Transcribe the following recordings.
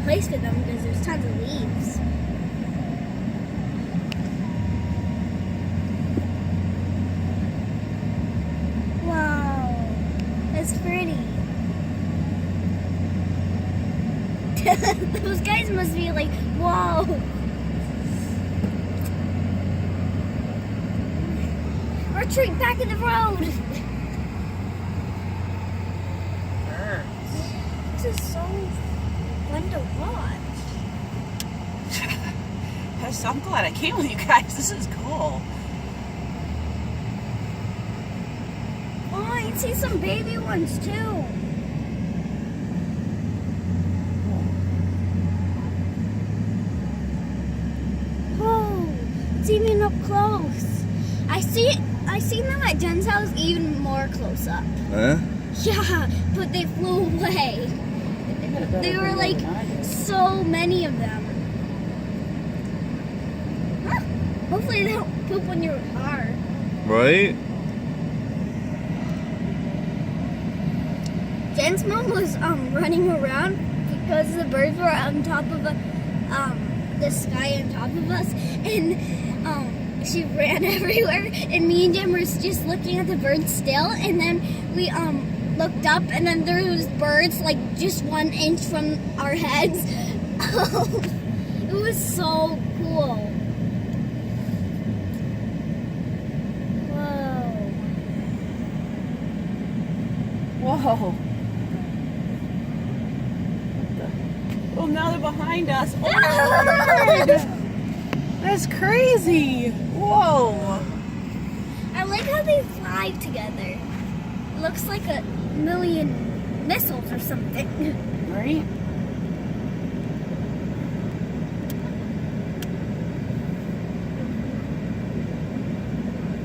place for them because there's tons of leaves. Wow, that's pretty. Those guys must be like, whoa. Retreat back in the road. This is so fun to watch. I'm glad I came with you guys. This is cool. Oh, I see some baby ones too. Oh, it's even up close. I seen them at Jen's house even more close up. Huh? Yeah, but they flew away. There were like so many of them. Huh. Hopefully they don't poop on your car. Right? Jen's mom was running around because the birds were on top of the sky on top of us, and she ran everywhere. And me and Jen were just looking at the birds still, and then we looked up, and then there was birds like just 1 inch from our heads. It was so cool. Whoa. Oh, now they're behind us. Oh, my word. That's crazy. Whoa. I like how they fly together. It looks like a million missiles or something. Right?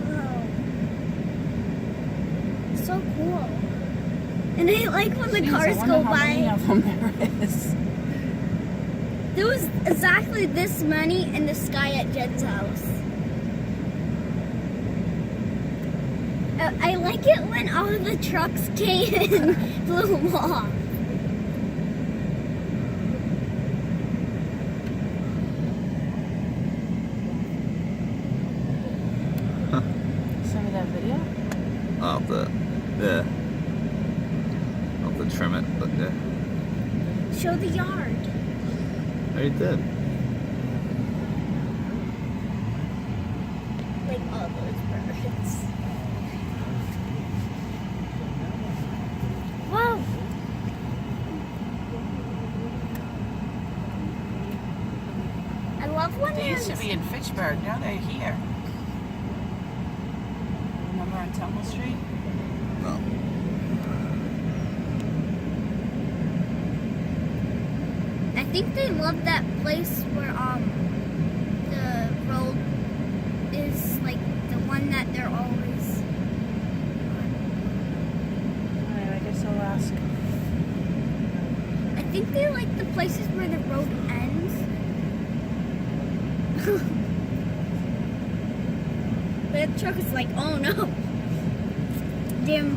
Wow. So cool. And I like when the Jeez, cars I wonder go how by. many of them there is. There was exactly this many in the sky at Jed's house. I like it when all of the trucks came and flew off. Send me that video. I'll have to, yeah. I'll have to trim it, but yeah. Show the yard. I already did. Like all those birds. Whoa. I love when They used to there's... be in Fitchburg. Now they're here. Remember on Temple Street? No. I think they love that place where the road is like the one that they're always Alright, I guess I'll ask. I think they like the places where the road ends. But the truck is like, oh no. Damn.